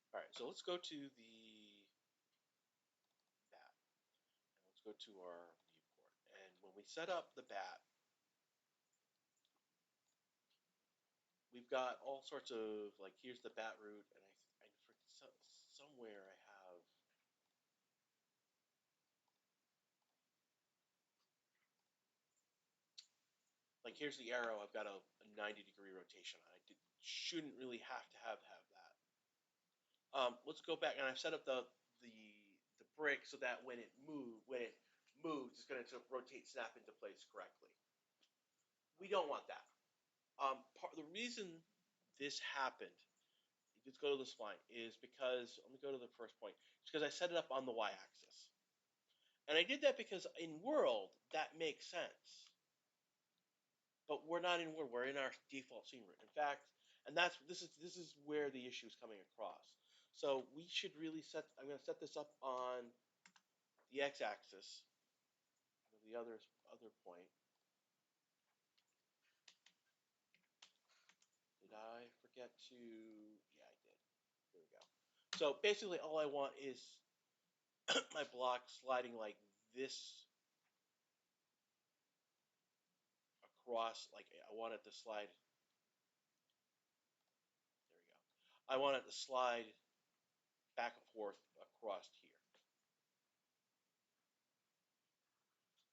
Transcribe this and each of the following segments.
All right, so let's go to the bat, and let's go to our viewport. And when we set up the bat, we've got all sorts of like here's the bat root, and somewhere I have like here's the arrow. I've got a 90-degree rotation on. Shouldn't really have that. Let's go back, and I've set up the the brick so that when it moves, it's going to rotate snap into place correctly. We don't want that. The reason this happened, let's go to the spline, is because let me go to the first point. It's because I set it up on the y-axis, and I did that because in world that makes sense, but we're not in world. We're in our default scene root. In fact, and this is where the issue is coming across. So we should really set. I'm going to set this up on the x-axis, the other point. Did I forget to? Yeah, I did. There we go. So basically, all I want is my block sliding like this across. Like I want it to slide. There we go. I want it to slide back and forth across here.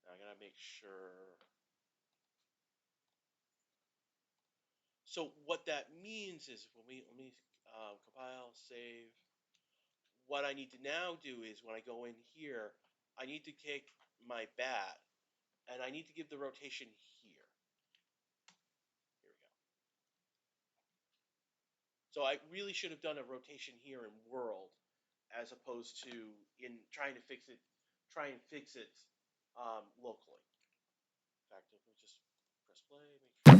Now I gotta make sure. So what that means is when we let me compile, save. What I need to now do is when I go in here, I need to take my bat and I need to give the rotation here. Here we go. So I really should have done a rotation here in world as opposed to in trying to fix it locally. In fact, let me just press play, make sure.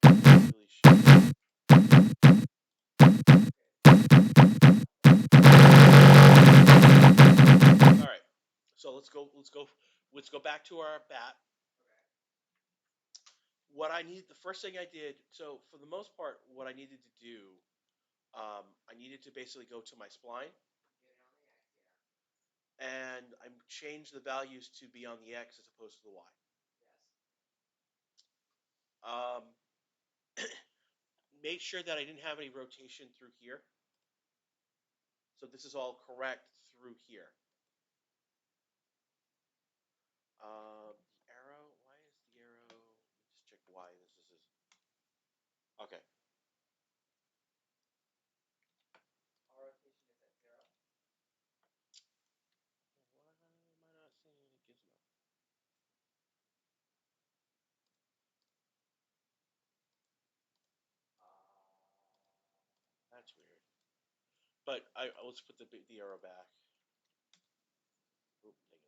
I really should. All right. So let's go back to our bat. What I need, the first thing I did, so for the most part, what I needed to do, I needed to basically go to my spline and I changed the values to be on the x as opposed to the y. Um, made sure that I didn't have any rotation through here. So this is all correct through here. The arrow, why is the arrow? Let me just check why this is. Okay. Why am I not seeing any gizmo? That's weird. But let's put the arrow back. Oop, -90.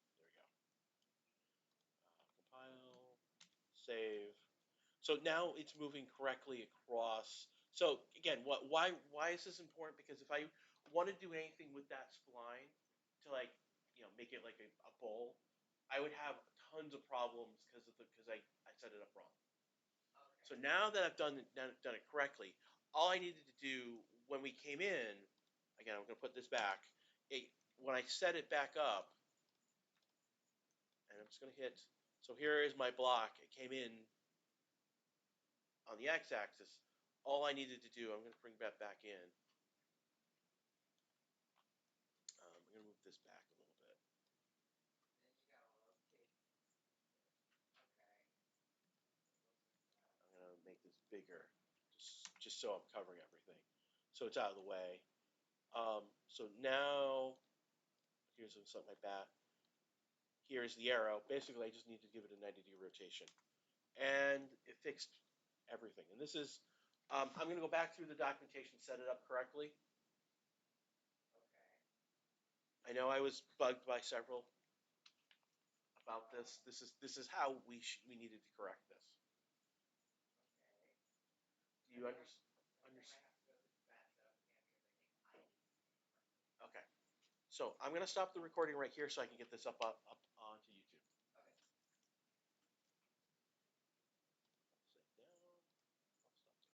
There we go. Compile, save. So now it's moving correctly across. So again, why is this important? Because if I want to do anything with that spline to like make it like a bowl, I would have tons of problems because I set it up wrong. So now that I've done it correctly, all I needed to do when we came in, again, I'm going to put this back. When I set it back up, and I'm just going to hit. So here is my block. It came in on the x-axis. All I needed to do, I'm going to bring that back in. I'm going to move this back a little bit. I'm going to make this bigger, just so I'm covering everything. So it's out of the way. So now, here's something like that. Here's the arrow. Basically, I just need to give it a 90-degree rotation. And it fixed everything. And this is, I'm going to go back through the documentation, set it up correctly. I know I was bugged by several about this. This is how we needed to correct this. Do you understand? Okay. So I'm going to stop the recording right here so I can get this up